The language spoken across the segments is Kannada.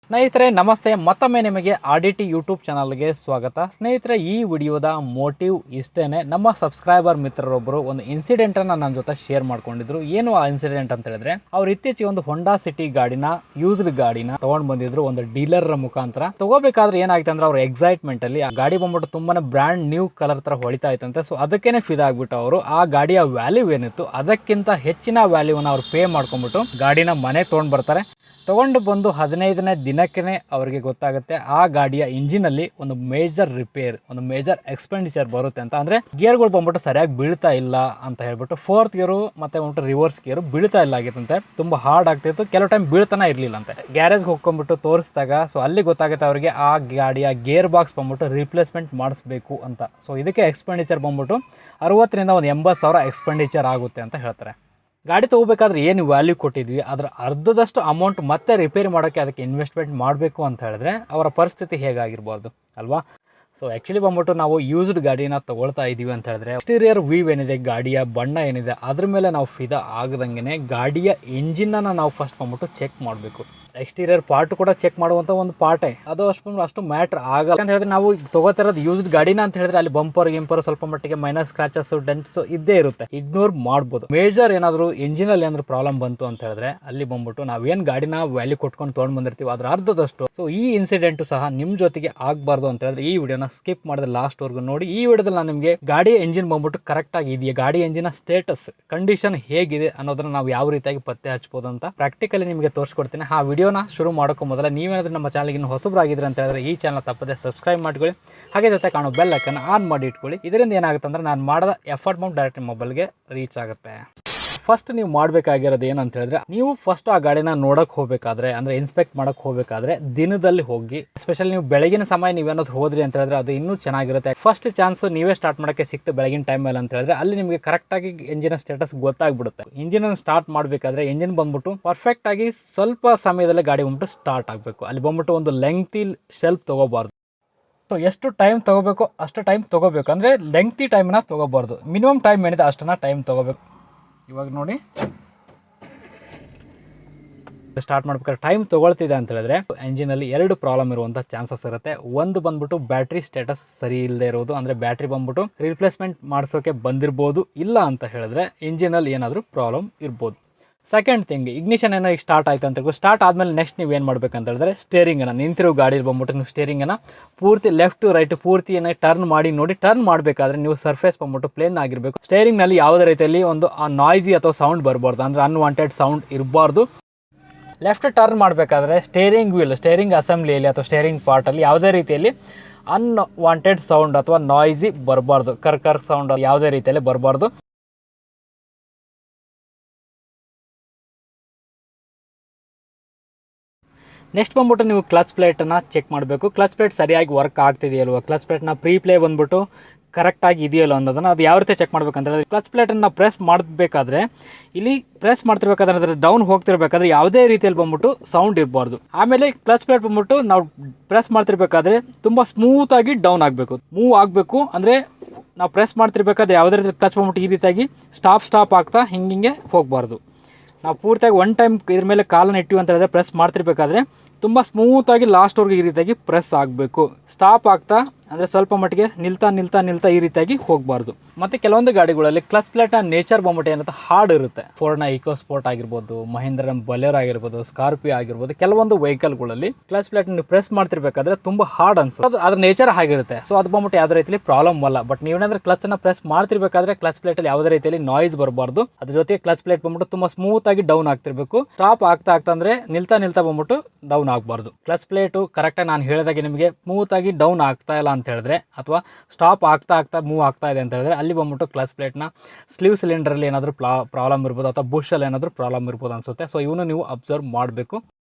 ಸ್ನೇಹಿತರೆ ನಮಸ್ತೆ, ಮತ್ತೊಮ್ಮೆ ನಿಮಗೆ RDT ಯೂಟ್ಯೂಬ್ ಚಾನಲ್ಗೆ ಸ್ವಾಗತ. ಸ್ನೇಹಿತರೆ, ಈ ವಿಡಿಯೋದ ಮೋಟಿವ್ ಇಷ್ಟೇನೆ. ನಮ್ಮ ಸಬ್ಸ್ಕ್ರೈಬರ್ ಮಿತ್ರರೊಬ್ಬರು ಒಂದು ಇನ್ಸಿಡೆಂಟನ್ನು ನನ್ನ ಜೊತೆ ಶೇರ್ ಮಾಡ್ಕೊಂಡಿದ್ರು. ಏನು ಆ ಇನ್ಸಿಡೆಂಟ್ ಅಂತ ಹೇಳಿದ್ರೆ, ಅವ್ರು ಇತ್ತೀಚೆಗೆ ಒಂದು ಹೊಂಡಾ ಸಿಟಿ ಗಾಡಿನ, ಯೂಸ್ಡ್ ಗಾಡಿನ ತಗೊಂಡು ಬಂದಿದ್ರು ಒಂದು ಡೀಲರ್ ಮುಖಾಂತರ. ತಗೋಬೇಕಾದ್ರೆ ಏನಾಯ್ತು ಅಂದ್ರೆ, ಅವ್ರ ಎಕ್ಸೈಟ್ಮೆಂಟ್ ಅಲ್ಲಿ ಆ ಗಾಡಿ ಬಂದ್ಬಿಟ್ಟು ತುಂಬಾನೇ ಬ್ರ್ಯಾಂಡ್ ನ್ಯೂ ಕಲರ್ ತರ ಹೊಳಿತಾ ಇತ್ತಂತೆ. ಸೊ ಅದಕ್ಕೇನೆ ಫಿದಾಗ್ಬಿಟ್ಟು ಅವರು ಆ ಗಾಡಿಯ ವ್ಯಾಲ್ಯೂ ಏನಿತ್ತು ಅದಕ್ಕಿಂತ ಹೆಚ್ಚಿನ ವ್ಯಾಲ್ಯೂನ ಅವ್ರು ಪೇ ಮಾಡ್ಕೊಂಡ್ಬಿಟ್ಟು ಗಾಡಿನ ಮನೆಗೆ ತೊಗೊಂಡು ಬರ್ತಾರೆ. ತೊಗೊಂಡು ಬಂದು 15ನೇ ದಿನಕ್ಕೆ ಅವರಿಗೆ ಗೊತ್ತಾಗುತ್ತೆ ಆ ಗಾಡಿಯ ಇಂಜಿನಲ್ಲಿ ಒಂದು ಮೇಜರ್ ರಿಪೇರ್, ಒಂದು ಮೇಜರ್ ಎಕ್ಸ್ಪೆಂಡಿಚರ್ ಬರುತ್ತೆ ಅಂತ. ಅಂದರೆ ಗೇರ್ಗಳು ಬಂದ್ಬಿಟ್ಟು ಸರಿಯಾಗಿ ಬೀಳ್ತಾ ಇಲ್ಲ ಅಂತ ಹೇಳ್ಬಿಟ್ಟು, ಫೋರ್ತ್ ಗೇರು ಮತ್ತು ಬಂದ್ಬಿಟ್ಟು ರಿವರ್ಸ್ ಗೇರು ಬೀಳ್ತಾ ಇಲ್ಲ ಆಗಿತ್ತಂತೆ. ತುಂಬ ಹಾರ್ಡ್ ಆಗ್ತಿತ್ತು, ಕೆಲವು ಟೈಮ್ ಬೀಳ್ತಾನೆ ಇರಲಿಲ್ಲ ಅಂತೆ. ಗ್ಯಾರೇಜ್ಗೆ ಹೋಗ್ಕೊಂಡ್ಬಿಟ್ಟು ತೋರಿಸಿದಾಗ ಸೊ ಅಲ್ಲಿ ಗೊತ್ತಾಗುತ್ತೆ ಅವರಿಗೆ ಆ ಗಾಡಿಯ ಗೇರ್ ಬಾಕ್ಸ್ ಬಂದ್ಬಿಟ್ಟು ರಿಪ್ಲೇಸ್ಮೆಂಟ್ ಮಾಡಿಸ್ಬೇಕು ಅಂತ. ಸೊ ಇದಕ್ಕೆ ಎಕ್ಸ್ಪೆಂಡಿಚರ್ ಬಂದ್ಬಿಟ್ಟು 60ರಿಂದ ಒಂದು 80,000 ಎಕ್ಸ್ಪೆಂಡಿಚರ್ ಆಗುತ್ತೆ ಅಂತ ಹೇಳ್ತಾರೆ. ಗಾಡಿ ತೊಗೋಬೇಕಾದ್ರೆ ಏನು ವ್ಯಾಲ್ಯೂ ಕೊಟ್ಟಿದ್ವಿ ಅದರ ಅರ್ಧದಷ್ಟು ಅಮೌಂಟ್ ಮತ್ತೆ ರಿಪೇರಿ ಮಾಡೋಕ್ಕೆ ಅದಕ್ಕೆ ಇನ್ವೆಸ್ಟ್ಮೆಂಟ್ ಮಾಡಬೇಕು ಅಂತ ಹೇಳಿದ್ರೆ ಅವರ ಪರಿಸ್ಥಿತಿ ಹೇಗಾಗಿರ್ಬಾರ್ದು ಅಲ್ವಾ. ಸೊ ಆ್ಯಕ್ಚುಲಿ ಬಂದ್ಬಿಟ್ಟು ನಾವು ಯೂಸ್ಡ್ ಗಾಡಿನ ತೊಗೊಳ್ತಾ ಇದ್ದೀವಿ ಅಂತ ಹೇಳಿದ್ರೆ, ಎಕ್ಸ್ಟೀರಿಯರ್ ವ್ಯೂ ಏನಿದೆ, ಗಾಡಿಯ ಬಣ್ಣ ಏನಿದೆ, ಅದ್ರ ಮೇಲೆ ನಾವು ಫಿದಾ ಆಗದಂಗೆ ಗಾಡಿಯ ಇಂಜಿನನ್ನು ನಾವು ಫಸ್ಟ್ ಬಂದ್ಬಿಟ್ಟು ಚೆಕ್ ಮಾಡಬೇಕು. ಎಕ್ಸ್ಟೀರಿಯರ್ ಪಾರ್ಟ್ ಕೂಡ ಚೆಕ್ ಮಾಡುವಂಥ ಒಂದು ಪಾರ್ಟೇ ಅದು. ಅಷ್ಟು ಮ್ಯಾಟ್ರ್ ಆಗಲ್ಲ ಅಂತ ಹೇಳಿದ್ರೆ, ನಾವು ತೊಗೋತಿರೋದು ಯೂಸ್ಡ್ ಗಾಡಿನ ಅಂತ ಹೇಳಿದ್ರೆ ಅಲ್ಲಿ ಬಂಪರ್ ಗಿಂಪರ್ ಸ್ವಲ್ಪ ಮಟ್ಟಿಗೆ ಮೈನರ್ ಸ್ಕ್ರಾಚಸ್ ಡೆಂಟ್ಸ್ ಇದ್ದೇ ಇರುತ್ತೆ, ಇಗ್ನೋರ್ ಮಾಡ್ಬೋದು. ಮೇಜರ್ ಏನಾದರೂ ಇಂಜಿನಲ್ಲಿ ಏನಾದರೂ ಪ್ರಾಬ್ಲಮ್ ಬಂತು ಅಂತ ಹೇಳಿದ್ರೆ ಅಲ್ಲಿ ಬಂದ್ಬಿಟ್ಟು ನಾವೇನು ಗಾಡಿನ ವ್ಯಾಲ್ಯೂ ಕೊಟ್ಕೊಂಡು ತೊಗೊಂಡು ಬಂದಿರ್ತೀವಿ ಅದ್ರ ಅರ್ಧದಷ್ಟು. ಸೊ ಈ ಇನ್ಸಿಡೆಂಟು ಸಹ ನಿಮ್ಮ ಜೊತೆಗೆ ಆಗಬಾರ್ದು ಅಂತ ಹೇಳಿದ್ರೆ ಈ ವಿಡಿಯೋನ ಸ್ಕಿಪ್ ಮಾಡಿದ್ರೆ ಲಾಸ್ಟ್ವರೆಗೂ ನೋಡಿ. ಈ ವಿಡಿಯೋದಲ್ಲಿ ನಾನು ನಿಮಗೆ ಗಾಡಿ ಎಂಜಿನ್ ಬಂದ್ಬಿಟ್ಟು ಕರೆಕ್ಟಾಗಿ ಇದೆಯಾ, ಗಾಡಿ ಎಂಜಿನ ಸ್ಟೇಟಸ್ ಕಂಡೀಷನ್ ಹೇಗಿದೆ ಅನ್ನೋದನ್ನ ನಾವು ಯಾವ ರೀತಿಯಾಗಿ ಪತ್ತೆ ಹಚ್ಬೋದು ಅಂತ ಪ್ರಾಕ್ಟಿಕಲಿ ನಿಮಗೆ ತೋರಿಸ್ಕೊಡ್ತೀನಿ. ಆ ವಿಡಿಯೋನ ಶುರು ಮಾಡೋಕ್ಕೂ ಮೊದಲ ನೀವೇನಾದರೂ ನಮ್ಮ ಚಾನಲ್ಗೆ ಇನ್ನು ಹೊಸಬರಾಗಿದ್ರೆ ಅಂತ ಹೇಳಿದ್ರೆ ಈ ಚಾನಲ್ ತಪ್ಪದೆ ಸಬ್ಸ್ಕ್ರೈಬ್ ಮಾಡ್ಕೊಳ್ಳಿ. ಹಾಗೆ ಜೊತೆ ಕಾಣೋ ಬೆಲ್ ಐಕನ್ ಆನ್ ಮಾಡಿ ಇಟ್ಕೊಳ್ಳಿ. ಇದರಿಂದ ಏನಾಗುತ್ತೆ ಅಂದರೆ ನಾನು ಮಾಡಿದ ಎಫರ್ಟ್ ಅಮೌಂಟ್ ಡೈರೆಕ್ಟ್ ಮೊಬೈಲ್ಗೆ ರೀಚ್ ಆಗುತ್ತೆ. ಫಸ್ಟ್ ನೀವು ಮಾಡಬೇಕಾಗಿರೋದು ಏನಂತ ಹೇಳಿದ್ರೆ, ನೀವು ಫಸ್ಟ್ ಆ ಗಾಡಿನ ನೋಡೋಕೆ ಹೋಗಬೇಕಾದ್ರೆ, ಅಂದರೆ ಇನ್ಸ್ಪೆಕ್ಟ್ ಮಾಡೋಕ್ಕೆ ಹೋಗಬೇಕಾದ್ರೆ ದಿನದಲ್ಲಿ ಹೋಗಿ. ಸ್ಪೆಷಲಿ ನೀವು ಬೆಳಗಿನ ಸಮಯ ನೀವೇನಾದ್ರು ಹೋದ್ರಿ ಅಂತ ಹೇಳಿದ್ರೆ ಅದು ಇನ್ನೂ ಚೆನ್ನಾಗಿರುತ್ತೆ. ಫಸ್ಟ್ ಚಾನ್ಸ್ ನೀವೇ ಸ್ಟಾರ್ಟ್ ಮಾಡೋಕ್ಕೆ ಸಿಕ್ತು ಬೆಳಗಿನ ಟೈಮಲ್ಲಿ ಅಂತ ಹೇಳಿದ್ರೆ ಅಲ್ಲಿ ನಿಮಗೆ ಕರೆಕ್ಟಾಗಿ ಇಂಜಿನ ಸ್ಟೇಟಸ್ ಗೊತ್ತಾಗ್ಬಿಡುತ್ತೆ. ಇಂಜಿನನ್ನು ಸ್ಟಾರ್ಟ್ ಮಾಡಬೇಕಾದ್ರೆ ಇಂಜಿನ್ ಬಂದ್ಬಿಟ್ಟು ಪರ್ಫೆಕ್ಟಾಗಿ ಸ್ವಲ್ಪ ಸಮಯದಲ್ಲೇ ಗಾಡಿ ಬಂದ್ಬಿಟ್ಟು ಸ್ಟಾರ್ಟ್ ಆಗಬೇಕು. ಅಲ್ಲಿ ಬಂದ್ಬಿಟ್ಟು ಒಂದು ಲೆಂಗ್ತಿ ಸೆಲ್ಫ್ ತೊಗೋಬಾರ್ದು. ಸೊ ಎಷ್ಟು ಟೈಮ್ ತೊಗೋಬೇಕು ಅಷ್ಟು ಟೈಮ್ ತೊಗೋಬೇಕು, ಅಂದರೆ ಲೆಂಗ್ತಿ ಟೈಮ್ನ ತೊಗೋಬಾರ್ದು. ಮಿನಿಮಮ್ ಟೈಮ್ ಏನಿದೆ ಅಷ್ಟನ್ನು ಟೈಮ್ ತೊಗೋಬೇಕು. ಇವಾಗ ನೋಡಿ, ಸ್ಟಾರ್ಟ್ ಮಾಡ್ಬೇಕಾದ್ರೆ ಟೈಮ್ ತೊಗೊಳ್ತಿದೆ ಅಂತ ಹೇಳಿದ್ರೆ ಎಂಜಿನಲ್ಲಿ 2 ಪ್ರಾಬ್ಲಮ್ ಇರುವಂಥ ಚಾನ್ಸಸ್ ಇರುತ್ತೆ. ಒಂದು ಬಂದ್ಬಿಟ್ಟು ಬ್ಯಾಟ್ರಿ ಸ್ಟೇಟಸ್ ಸರಿ ಇಲ್ಲದೆ ಇರೋದು, ಅಂದರೆ ಬ್ಯಾಟ್ರಿ ಬಂದ್ಬಿಟ್ಟು ರಿಪ್ಲೇಸ್ಮೆಂಟ್ ಮಾಡಿಸೋಕೆ ಬಂದಿರ್ಬೋದು. ಇಲ್ಲ ಅಂತ ಹೇಳಿದ್ರೆ ಇಂಜಿನಲ್ಲಿ ಏನಾದರೂ ಪ್ರಾಬ್ಲಮ್ ಇರ್ಬೋದು. ಸೆಕೆಂಡ್ ಥಿಂಗ್, ಇಗ್ನಿಷನ್ ಏನೋ ಈಗ ಸ್ಟಾರ್ಟ್ ಆಯ್ತು ಅಂತ ಸ್ಟಾರ್ಟ್ ಆದಮೇಲೆ ನೆಕ್ಸ್ಟ್ ನೀವು ಏನು ಮಾಡ್ಬೇಕಂತ ಹೇಳಿದ್ರೆ ಸ್ಟೇರಿಂಗನ್ನು, ನಿಂತಿರೋ ಗಾಡಿ ಬಂದ್ಬಿಟ್ಟು ನೀವು ಸ್ಟೇರಿಂಗನ್ನು ಪೂರ್ತಿ ಲೆಫ್ಟ್ ಟು ರೈಟ್ ಪೂರ್ತಿ ಟರ್ನ್ ಮಾಡಿ ನೋಡಿ. ಟರ್ನ್ ಮಾಡಬೇಕಾದ್ರೆ ನೀವು ಸರ್ಫೇಸ್ ಬಂದ್ಬಿಟ್ಟು ಪ್ಲೇನ್ ಆಗಿರಬೇಕು. ಸ್ಟೇರಿಂಗ್ನಲ್ಲಿ ಯಾವುದೇ ರೀತಿಯಲ್ಲಿ ಒಂದು ನಾಯ್ಸಿ ಅಥವಾ ಸೌಂಡ್ ಬರಬಾರ್ದು, ಅಂದರೆ ಅನ್ವಾಂಟೆಡ್ ಸೌಂಡ್ ಇರಬಾರ್ದು. ಲೆಫ್ಟ್ ಟರ್ನ್ ಮಾಡಬೇಕಾದ್ರೆ ಸ್ಟೇರಿಂಗ್ ವೀಲ್, ಸ್ಟೇರಿಂಗ್ ಅಸೆಂಬ್ಲಿಯಲ್ಲಿ ಅಥವಾ ಸ್ಟೇರಿಂಗ್ ಪಾರ್ಟಲ್ಲಿ ಯಾವುದೇ ರೀತಿಯಲ್ಲಿ ಅನ್ವಾಂಟೆಡ್ ಸೌಂಡ್ ಅಥವಾ ನಾಯ್ಸಿ ಬರಬಾರ್ದು. ಕರ್ ಸೌಂಡ್ ಯಾವುದೇ ರೀತಿಯಲ್ಲಿ ಬರಬಾರ್ದು. ನೆಕ್ಸ್ಟ್ ಬಂದ್ಬಿಟ್ಟು ನೀವು ಕ್ಲಚ್ ಪ್ಲೇಟನ್ನು ಚೆಕ್ ಮಾಡಬೇಕು. ಕ್ಲಚ್ ಪ್ಲೇಟ್ ಸರಿಯಾಗಿ ವರ್ಕ್ ಆಗ್ತಿದೆಯಲ್ವ, ಕ್ಲಚ್ ಪ್ಲೇಟ್ನ ಪ್ಲೇ ಬಂದ್ಬಿಟ್ಟು ಕರೆಕ್ಟಾಗಿ ಇದೆಯಲ್ಲ ಅನ್ನೋದನ್ನು ಅದು ಯಾವ ರೀತಿ ಚೆಕ್ ಮಾಡ್ಬೇಕಂತಂದರೆ, ಕ್ಲಚ್ ಪ್ಲೇಟನ್ನು ಪ್ರೆಸ್ ಮಾಡಬೇಕಾದ್ರೆ ಇಲ್ಲಿ ಪ್ರೆಸ್ ಮಾಡ್ತಿರ್ಬೇಕಾದ್ರೆ ಅದರ ಡೌನ್ ಹೋಗ್ತಿರ್ಬೇಕಾದ್ರೆ ಯಾವುದೇ ರೀತಿಯಲ್ಲಿ ಬಂದ್ಬಿಟ್ಟು ಸೌಂಡ್ ಇರಬಾರ್ದು. ಆಮೇಲೆ ಕ್ಲಚ್ ಪ್ಲೇಟ್ ಬಂದ್ಬಿಟ್ಟು ನಾವು ಪ್ರೆಸ್ ಮಾಡ್ತಿರ್ಬೇಕಾದ್ರೆ ತುಂಬ ಸ್ಮೂತಾಗಿ ಡೌನ್ ಆಗಬೇಕು, ಮೂವ್ ಆಗಬೇಕು. ಅಂದರೆ ನಾವು ಪ್ರೆಸ್ ಮಾಡ್ತಿರ್ಬೇಕಾದ್ರೆ ಯಾವುದೇ ರೀತಿ ಕ್ಲಚ್ ಬಂದ್ಬಿಟ್ಟು ಈ ರೀತಿಯಾಗಿ ಸ್ಟಾಪ್ ಆಗ್ತಾ ಹಿಂಗೆ ಹೋಗಬಾರ್ದು. ನಾವು ಪೂರ್ತಿಯಾಗಿ ಒನ್ ಟೈಮ್ ಇದ್ರ ಮೇಲೆ ಕಾಲನ್ನು ಇಟ್ಟಿವಿ ಅಂತ ಹೇಳಿದ್ರೆ ಪ್ರೆಸ್ ಮಾಡ್ತಿರ್ಬೇಕಾದ್ರೆ ತುಂಬ ಸ್ಮೂತಾಗಿ ಲಾಸ್ಟ್ವರೆಗೂ ಈ ರೀತಿಯಾಗಿ ಪ್ರೆಸ್ ಆಗಬೇಕು. ಸ್ಟಾಪ್ ಆಗ್ತಾ ಅಂದರೆ ಸ್ವಲ್ಪ ಮಟ್ಟಿಗೆ ನಿಲ್ತಾ ಈ ರೀತಿಯಾಗಿ ಹೋಗಬಾರ್ದು. ಮತ್ತು ಕೆಲವೊಂದು ಗಾಡಿಗಳಲ್ಲಿ ಕ್ಲಚ್ ಪ್ಲೇಟ್ನ ನೇಚರ್ ಬಂದ್ಬಿಟ್ಟು ಏನಂತ ಹಾರ್ಡ್ ಇರುತ್ತೆ. ಫೋರ್ಡ್ನ ಇಕೋ ಸ್ಪೋರ್ಟ್ ಆಗಿರ್ಬೋದು, ಮಹೇಂದ್ರ ಬೊಲೆರೋ ಆಗಿರ್ಬೋದು, ಸ್ಕಾರ್ಪಿಯೋ ಆಗಿರ್ಬೋದು, ಕೆಲವೊಂದು ವೆಹಿಕಲ್ಗಳಲ್ಲಿ ಕ್ಲಚ್ ಪ್ಲೇಟ್ನ ಪ್ರೆಸ್ ಮಾಡ್ತಿರ್ಬೇಕಾದ್ರೆ ತುಂಬ ಹಾರ್ಡ್ ಅನ್ಸುತ್ತೆ. ಅದ್ರ ನೇಚರ್ ಆಗಿರುತ್ತೆ. ಸೊ ಅದು ಬಂದ್ಬಿಟ್ಟು ಯಾವುದೇ ರೀತಿಯಲ್ಲಿ ಪ್ರಾಬ್ಲಮ್ ಅಲ್ಲ. ಬಟ್ ನೀವೇನಾದ್ರೆ ಕ್ಲಚ್ನ ಪ್ರೆಸ್ ಮಾಡ್ತಿರ್ಬೇಕಾದ್ರೆ ಕ್ಲಚ್ ಪ್ಲೇಟಲ್ಲಿ ಯಾವುದೇ ರೀತಿಯಲ್ಲಿ ನಾಯ್ಸ್ ಬರಬಾರ್ದು. ಅದ್ರ ಜೊತೆಗೆ ಕ್ಲಚ್ ಪ್ಲೇಟ್ ಬಂದ್ಬಿಟ್ಟು ತುಂಬ ಸ್ಮೂತಾಗಿ ಡೌನ್ ಆಗ್ತಿರ್ಬೇಕು. ಸ್ಟಾಪ್ ಆಗ್ತಾ ಅಂದರೆ ನಿಲ್ತಾ ಬಂದ್ಬಿಟ್ಟು ಡೌನ್ ಆಗಬಾರ್ದು. ಕ್ಲಚ್ ಪ್ಲೇಟು ಕರೆಕ್ಟಾಗಿ ನಾನು ಹೇಳಿದಾಗೆ ನಿಮಗೆ ಸ್ಮೂತಾಗಿ ಡೌನ್ ಆಗ್ತಾ ಇಲ್ಲ ಅಂತ ಹೇಳಿದ್ರೆ, ಅಥವಾ ಸ್ಟಾಪ್ ಆಗ್ತಾ ಮೂವ್ ಆಗ್ತಾ ಇದೆ ಅಂತ ಹೇಳಿದ್ರೆ ಅಲ್ಲಿ ಬಂದ್ಬಿಟ್ಟು ಕ್ಲಚ್ ಪ್ಲೇಟ್ನ ಸ್ಲೀವ್ ಸಿಲಿಂಡರಲ್ಲಿ ಏನಾದರೂ ಪ್ರಾಬ್ಲಮ್ ಇರ್ಬೋದು ಅಥವಾ ಬುಷಲ್ಲಿ ಏನಾದರೂ ಪ್ರಾಬ್ಲಮ್ ಇರ್ಬೋದು ಅನ್ಸುತ್ತೆ. ಸೊ ಇವನು ನೀವು ಅಬ್ಸರ್ವ್ ಮಾಡಬೇಕು.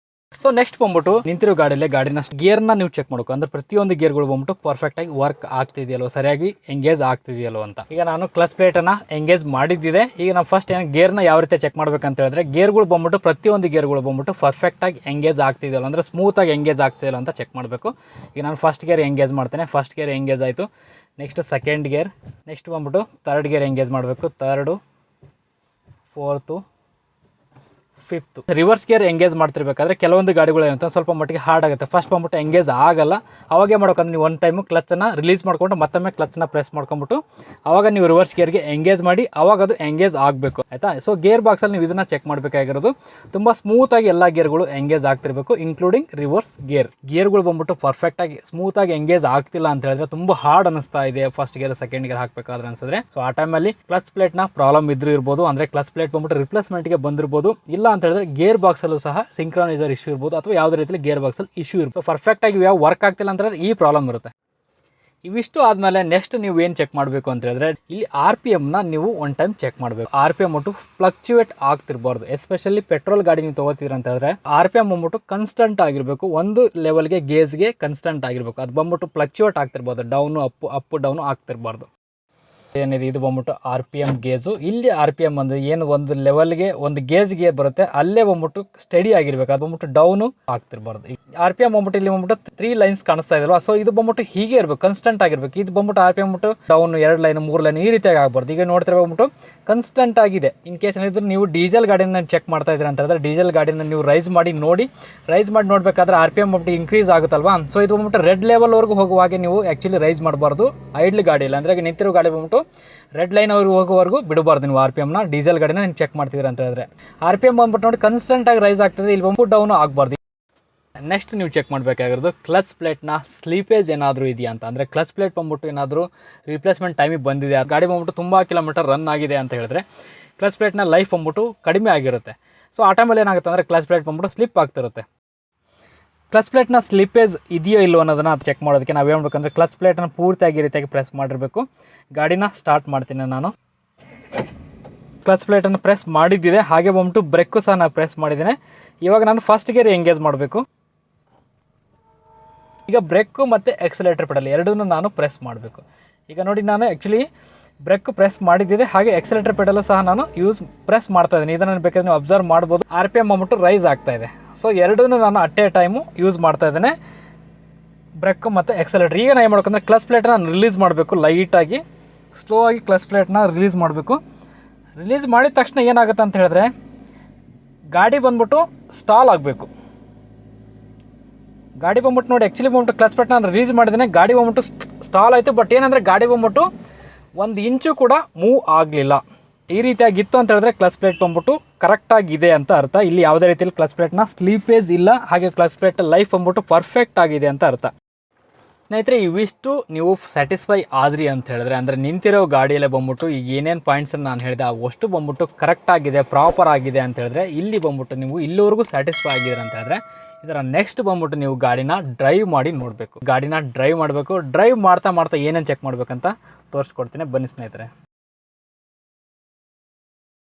ಸೊ ನೆಕ್ಸ್ಟ್ ಬಂದ್ಬಿಟ್ಟು ನಿಂತಿರೋ ಗಾಡಿನ ಗೇರ್ನ ನೀವು ಚೆಕ್ ಮಾಡ್ಕೊ. ಅಂದರೆ ಪ್ರತಿಯೊಂದು ಗೇರ್ಗಳು ಬಂದ್ಬಿಟ್ಟು ಪರ್ಫೆಕ್ಟಾಗಿ ವರ್ಕ್ ಆಗ್ತಿದೆಯಲ್ವ, ಸರಿಯಾಗಿ ಎಂಗೇಜ್ ಆಗ್ತಿದೆಯಲ್ವ ಅಂತ. ಈಗ ನಾನು ಕ್ಲಚ್ ಪ್ಲೇಟನ್ನು ಎಂಗೇಜ್ ಮಾಡಿದ್ದಿದೆ. ಈಗ ನಾವು ಫಸ್ಟ್ ಏನು ಗೇರ್ನ ಯಾವ ರೀತಿ ಚೆಕ್ ಮಾಡ್ಬೇಕಂತ ಹೇಳಿದ್ರೆ, ಗೇರ್ಗಳು ಬಂದ್ಬಿಟ್ಟು ಪ್ರತಿಯೊಂದು ಗೇರ್ಗಳು ಬಂದ್ಬಿಟ್ಟು ಪರ್ಫೆಕ್ಟಾಗಿ ಎಂಗೇಜ್ ಆಗ್ತಿದೆಯಲ್ಲ, ಅಂದರೆ ಸ್ಮೂತಾಗಿ ಎಂಗೇಜ್ ಆಗ್ತಿದೆಯಲ್ಲ ಅಂತ ಚೆಕ್ ಮಾಡಬೇಕು. ಈಗ ನಾನು ಫಸ್ಟ್ ಗೇರ್ ಎಂಗೇಜ್ ಮಾಡ್ತೇನೆ. ಫಸ್ಟ್ ಗೇರ್ ಎಂಗೇಜ್ ಆಯಿತು. ನೆಕ್ಸ್ಟ್ ಸೆಕೆಂಡ್ ಗೇರ್, ನೆಕ್ಸ್ಟ್ ಬಂದ್ಬಿಟ್ಟು ಥರ್ಡ್ ಗೇರ್ ಎಂಗೇಜ್ ಮಾಡಬೇಕು. Third, fourth, fifth, reverse gear engage ಮಾಡ್ತಿರ್ಬೇಕಾದ್ರೆ ಕೆಲವೊಂದು ಗಾಡಿಗಳು ಏನಂತ ಸ್ವಲ್ಪ ಮಟ್ಟಿಗೆ ಹಾರ್ಡ್ ಆಗುತ್ತೆ. ಫಸ್ಟ್ ಬಂದ್ಬಿಟ್ಟು ಎಂಗೇಜ್ ಆಗಲ್ಲ. ಅವಾಗೇ ಮಾಡ್ಬೇಕಂದ್ರೆ ನೀವು ಒಂದು ಟೈಮು ಕ್ಲಚ್ಚನ್ನು ರಿಲೀಸ್ ಮಾಡ್ಕೊಂಡು ಮತ್ತೊಮ್ಮೆ ಕ್ಲಚ್ಚನ್ನ ಪ್ರೆಸ್ ಮಾಡ್ಕೊಂಬಿಟ್ಟು ಅವಾಗ ನೀವು ರಿವರ್ಸ್ ಗೇರ್ಗೆ ಎಂಗೇಜ್ ಮಾಡಿ ಅವಾಗ ಅದು ಎಂಗೇಜ್ ಆಗಬೇಕು ಆಯಿತಾ. ಸೊ ಗೇರ್ ಬಾಕ್ಸಲ್ಲಿ ನೀವು ಇದನ್ನು ಚೆಕ್ ಮಾಡಬೇಕಾಗಿರೋದು. ತುಂಬ ಸ್ಮೂತಾಗಿ ಎಲ್ಲ ಗೇರ್ಗಳು ಎಂಗೇಜ್ ಆಗ್ತಿರಬೇಕು, ಇನ್ಕ್ಲೂಡಿಂಗ್ ರಿವರ್ಸ್ ಗೇರ್ಗಳು ಬಂದ್ಬಿಟ್ಟು ಪರ್ಫೆಕ್ಟಾಗಿ ಸ್ಮೂತಾಗಿ ಎಂಗೇಜ್ ಆಗ್ತಿಲ್ಲ ಅಂತ ಹೇಳಿದ್ರೆ ತುಂಬ ಹಾರ್ಡ್ ಅನಿಸ್ತಾ ಇದೆ ಫಸ್ಟ್ ಗೇರ್ ಸೆಕೆಂಡ್ ಗೇರ್ ಹಾಕಬೇಕಾದ್ರೆ ಅನ್ಸಿದ್ರೆ. ಸೊ ಆ ಟೈಮಲ್ಲಿ ಕ್ಲಚ್ ಪ್ಲೇಟ್ನ ಪ್ರಾಬ್ಲಮ್ ಇದ್ರೂ ಇರ್ಬೋದು, ಅಂದರೆ ಕ್ಲಚ್ ಪ್ಲೇಟ್ ಬಂದ್ಬಿಟ್ಟು ರಿಪ್ಲೇಸ್ಮೆಂಟ್ಗೆ ಬಂದಿರ್ಬೋದು. ಇಲ್ಲ ಅಂತ ಹೇಳಿದ್ರೆ ಗೇರ್ ಬಾಕ್ಸಲ್ಲೂ ಸಹ ಸಿಂಕ್ರನೈಸರ್ ಇಶ್ಯೂ ಇರ್ಬೋದು ಅಥವಾ ಯಾವುದೇ ರೀತಿಯಲ್ಲಿ ಗೇರ್ ಬಾಕ್ಸಲ್ಲಿ ಇಶ್ಯೂ ಇರ್ಬೋದು. ಸೊ ಪರ್ಫೆಕ್ಟಾಗಿ ಯಾವ ವರ್ಕ್ ಆಗ್ತಿಲ್ಲ ಅಂತ ಹೇಳಿದ್ರೆ ಈ ಪ್ರಾಬ್ಲಮ್ ಇರುತ್ತೆ. ಇವಿಷ್ಟು ಆದಮೇಲೆ ನೆಕ್ಸ್ಟ್ ನೀವು ಏನು ಚೆಕ್ ಮಾಡಬೇಕು ಅಂತ ಹೇಳಿದ್ರೆ ಇಲ್ಲಿ RPMನ ನೀವು ಒನ್ ಟೈಮ್ ಚೆಕ್ ಮಾಡಬೇಕು. RPM ಒಟ್ಟು ಫ್ಲಕ್ಚುಯೇಟ್ ಆಗ್ತಿರ್ಬಾರ್ದು. ಎಸ್ಪೆಷಲಿ ಪೆಟ್ರೋಲ್ ಗಾಡಿ ನೀವು ತೊಗೋತೀರ ಅಂತ ಹೇಳಿದ್ರೆ RPM ಬಂದ್ಬಿಟ್ಟು ಕನ್ಸ್ಟಂಟ್ ಆಗಿರಬೇಕು, ಒಂದು ಲೆವೆಲ್ಗೆ ಗೇಜ್ಗೆ ಕನ್ಸ್ಟಂಟ್ ಆಗಿರಬೇಕು. ಅದು ಬಂದ್ಬಿಟ್ಟು ಫ್ಲಕ್ಚುಯೇಟ್ ಆಗ್ತಿರ್ಬೋದು, ಡೌನು ಅಪ್ ಡೌನು ಆಗ್ತಿರ್ಬಾರ್ದು. ಏನಿದೆ ಇದು ಬಂದ್ಬಿಟ್ಟು RPM ಗೇಜು. ಇಲ್ಲಿ RPM ಅಂದರೆ ಏನು ಒಂದು ಲೆವೆಲ್ಗೆ ಒಂದು ಗೇಜ್ಗೆ ಬರುತ್ತೆ ಅಲ್ಲೇ ಬಂದ್ಬಿಟ್ಟು ಸ್ಟಡಿ ಆಗಿರ್ಬೇಕು, ಅದು ಬಂದ್ಬಿಟ್ಟು ಡೌನು ಆಗ್ತಿರ್ಬಾರ್ದು. RPM ಬಂದ್ಬಿಟ್ಟು ಇಲ್ಲಿ ಬಂದ್ಬಿಟ್ಟು 3 ಲೈನ್ಸ್ ಕಾಣಿಸ್ತಾ ಇದ್ರಲ್ವ, ಸೊ ಇದು ಬಂದ್ಬಿಟ್ಟು ಹೀಗೆ ಇರಬೇಕು, ಕನ್ಸ್ಟಂಟ್ ಆಗಿರ್ಬೇಕು. ಇದು ಬಂದ್ಬಿಟ್ಟು RPM ಬಂದ್ಬಿಟ್ಟು ಡೌನ್ 2 ಲೈನ್ 3 ಲೈನ್ ಈ ರೀತಿಯಾಗಿ ಆಗ್ಬಾರ್ದು. ಈಗ ನೋಡ್ತಿರೋ ಬಂದ್ಬಿಟ್ಟು ಕನ್ಸ್ಟಂಟ್ ಆಗಿದೆ. ಇನ್ ಕೇಸ್ ಏನಿದ್ರು ನೀವು ಡೀಸೆಲ್ ಗಾಡಿನ ಚೆಕ್ ಮಾಡ್ತಾ ಇದ್ದೀರಾ ಅಂತ ಹೇಳಿದ್ರೆ ಡೀಸೆಲ್ ಗಾಡಿನ ನೀವು ರೈಸ್ ಮಾಡಿ ನೋಡಬೇಕಾದ್ರೆ RPM ಬಂದ್ಬಿಟ್ಟು ಇನ್ಕ್ರೀಸ್ ಆಗುತ್ತಲ್ವಾ. ಸೊ ಇದು ಬಂದ್ಬಿಟ್ಟು ರೆಡ್ ಲೆವೆಲ್ವರೆಗೂ ಹೋಗುವಾಗೆ ನೀವು ಆ್ಯಕ್ಚುಲಿ ರೈಸ್ ಮಾಡಬಾರ್ದು. ಐಡ್ಲ್ ಗಾಡಿಯಲ್ಲಿ ಅಂದರೆ ನಿಂತಿರೋ ಗಾಡಿ ಬಂದ್ಬಿಟ್ಟು ರೆಡ್ ಲೈನ್ ಅವ್ರಿಗೆ ಹೋಗೋವರೆಗೂ ಬಿಡಬಾರ್ದು ನೀವು RPMನ. ಡೀಸೆಲ್ ಗಾಡಿನ ನೀವು ಚೆಕ್ ಮಾಡ್ತಿದ್ದೀರ ಅಂತ ಹೇಳಿದ್ರೆ RPM ಬಂದ್ಬಿಟ್ಟು ನೋಡಿ ಕನ್ಸ್ಟಂಟಾಗಿ ರೈಸ್ ಆಗ್ತದೆ, ಇಲ್ಲಿ ಬಂದ್ಬಿಟ್ಟು ಡೌನು ಆಗಬಾರ್ದು. ನೆಕ್ಸ್ಟ್ ನೀವು ಚೆಕ್ ಮಾಡಬೇಕಾಗಿರೋದು ಕ್ಲಚ್ ಪ್ಲೇಟ್ನ ಸ್ಲೀಪೇಜ್ ಏನಾದರೂ ಇದೆಯಾ ಅಂತ. ಅಂದರೆ ಕ್ಲಚ್ ಪ್ಲೇಟ್ ಬಂದ್ಬಿಟ್ಟು ಏನಾದರೂ ರಿಪ್ಲೇಸ್ಮೆಂಟ್ ಟೈಮಿಗೆ ಬಂದಿದೆ, ಆ ಗಾಡಿ ಬಂದ್ಬಿಟ್ಟು ತುಂಬ ಕಿಲೋಮೀಟರ್ ರನ್ ಆಗಿದೆ ಅಂತ ಹೇಳಿದ್ರೆ ಕ್ಲಚ್ ಪ್ಲೇಟ್ನ ಲೈಫ್ ಬಂದ್ಬಿಟ್ಟು ಕಡಿಮೆ ಆಗಿರುತ್ತೆ. ಸೊ ಆ ಟೈಮಲ್ಲಿ ಏನಾಗುತ್ತೆ ಅಂದರೆ ಕ್ಲಚ್ ಪ್ಲೇಟ್ ಬಂದ್ಬಿಟ್ಟು ಸ್ಲಿಪ್ ಆಗ್ತಿರುತ್ತೆ. ಕ್ಲಚ್ ಪ್ಲೇಟ್ನ ಸ್ಲಿಪ್ಪೇಜ್ ಇದೆಯೋ ಇಲ್ಲೋ ಅನ್ನೋದನ್ನು ಚೆಕ್ ಮಾಡೋದಕ್ಕೆ ನಾವು ಏನು ಮಾಡಬೇಕಂದ್ರೆ ಕ್ಲಚ್ ಪ್ಲೇಟನ್ನು ಪೂರ್ತಿಯಾಗಿ ರೀತಿಯಾಗಿ ಪ್ರೆಸ್ ಮಾಡಿರಬೇಕು. ಗಾಡಿನ ಸ್ಟಾರ್ಟ್ ಮಾಡ್ತೀನಿ ನಾನು. ಕ್ಲಚ್ ಪ್ಲೇಟನ್ನು ಪ್ರೆಸ್ ಮಾಡಿದ್ದಿದೆ, ಹಾಗೆ ಬಂದ್ಬಿಟ್ಟು ಬ್ರೇಕು ಸಹ ನಾನು ಪ್ರೆಸ್ ಮಾಡಿದ್ದೇನೆ. ಇವಾಗ ನಾನು ಫಸ್ಟ್ ಗೇರ್ ಎಂಗೇಜ್ ಮಾಡಬೇಕು. ಈಗ ಬ್ರೇಕು ಮತ್ತು ಎಕ್ಸಲೇಟರ್ ಪೆಡಲ್ ಎರಡನ್ನೂ ನಾನು ಪ್ರೆಸ್ ಮಾಡಬೇಕು. ಈಗ ನೋಡಿ ನಾನು ಆ್ಯಕ್ಚುಲಿ ಬ್ರೇಕ್ ಪ್ರೆಸ್ ಮಾಡಿದ್ದಿದೆ, ಹಾಗೆ ಎಕ್ಸಲೇಟರ್ ಪೆಡಲು ಸಹ ನಾನು ಪ್ರೆಸ್ ಮಾಡ್ತಾ ಇದ್ದೀನಿ. ಇದನ್ನು ಬೇಕಾದ್ರೆ ನೀವು ಅಬ್ಸರ್ವ್ ಮಾಡ್ಬೋದು. RPM ಬಂದ್ಬಿಟ್ಟು ರೈಸ್ ಆಗ್ತಾ ಇದೆ. ಸೊ ಎರಡನ್ನೂ ನಾನು ಅಟ್ ಎ ಟೈಮು ಯೂಸ್ ಮಾಡ್ತಾ ಇದ್ದೇನೆ, ಬ್ರೇಕು ಮತ್ತು ಎಕ್ಸಲೇಟರ್. ಈಗ ನಾನು ಏನು ಮಾಡ್ಬೇಕಂದ್ರೆ ಕ್ಲಚ್ ಪ್ಲೇಟನ್ನು ರಿಲೀಸ್ ಮಾಡಬೇಕು, ಲೈಟಾಗಿ ಸ್ಲೋ ಆಗಿ ಕ್ಲಚ್ ಪ್ಲೇಟ್ನ ರಿಲೀಸ್ ಮಾಡಬೇಕು. ರಿಲೀಸ್ ಮಾಡಿದ ತಕ್ಷಣ ಏನಾಗುತ್ತೆ ಅಂತ ಹೇಳಿದ್ರೆ ಗಾಡಿ ಬಂದ್ಬಿಟ್ಟು ಸ್ಟಾಲ್ ಆಗಬೇಕು. ಗಾಡಿ ಬಂದ್ಬಿಟ್ಟು ನೋಡಿ ಆ್ಯಕ್ಚುಲಿ ಬಂದ್ಬಿಟ್ಟು ಕ್ಲಚ್ ಪ್ಲೇಟ್ನ ರಿಲೀಸ್ ಮಾಡಿದ್ದೇನೆ, ಗಾಡಿ ಬಂದ್ಬಿಟ್ಟು ಸ್ಟಾಲ್ ಆಯಿತು. ಬಟ್ ಏನಂದರೆ ಗಾಡಿ ಬಂದ್ಬಿಟ್ಟು 1 ಇಂಚು ಕೂಡ ಮೂವ್ ಆಗಲಿಲ್ಲ. ಈ ರೀತಿಯಾಗಿತ್ತು ಅಂತ ಹೇಳಿದ್ರೆ ಕ್ಲಚ್ ಪ್ಲೇಟ್ ಬಂದ್ಬಿಟ್ಟು ಕರೆಕ್ಟಾಗಿದೆ ಅಂತ ಅರ್ಥ. ಇಲ್ಲಿ ಯಾವುದೇ ರೀತಿಯಲ್ಲಿ ಕ್ಲಚ್ ಪ್ಲೇಟ್ನ ಸ್ಲೀಪೇಜ್ ಇಲ್ಲ, ಹಾಗೆ ಕ್ಲಚ್ ಪ್ಲೇಟ್ ಲೈಫ್ ಬಂದ್ಬಿಟ್ಟು ಪರ್ಫೆಕ್ಟ್ ಆಗಿದೆ ಅಂತ ಅರ್ಥ. ಸ್ನೇಹಿತರೆ ಇವಿಷ್ಟು ನೀವು ಸ್ಯಾಟಿಸ್ಫೈ ಆದ್ರಿ ಅಂತ ಹೇಳಿದ್ರೆ, ಅಂದರೆ ನಿಂತಿರೋ ಗಾಡಿಯಲ್ಲೇ ಬಂದ್ಬಿಟ್ಟು ಈಗ ಏನೇನು ಪಾಯಿಂಟ್ಸನ್ನು ನಾನು ಹೇಳಿದೆ ಅವಷ್ಟು ಬಂದ್ಬಿಟ್ಟು ಕರೆಕ್ಟಾಗಿದೆ, ಪ್ರಾಪರ್ ಆಗಿದೆ ಅಂತ ಹೇಳಿದ್ರೆ ಇಲ್ಲಿ ಬಂದ್ಬಿಟ್ಟು ನೀವು ಇಲ್ಲಿವರೆಗೂ ಸ್ಯಾಟಿಸ್ಫೈ ಆಗಿದ್ರೆ ಅಂತ ಹೇಳಿದ್ರೆ ಇದರ ನೆಕ್ಸ್ಟ್ ಬಂದ್ಬಿಟ್ಟು ನೀವು ಗಾಡಿನ ಡ್ರೈವ್ ಮಾಡಿ ನೋಡಬೇಕು. ಡ್ರೈವ್ ಮಾಡಬೇಕು. ಡ್ರೈವ್ ಮಾಡ್ತಾ ಏನೇನು ಚೆಕ್ ಮಾಡಬೇಕಂತ ತೋರಿಸ್ಕೊಡ್ತೀನಿ, ಬನ್ನಿ ಸ್ನೇಹಿತರೆ.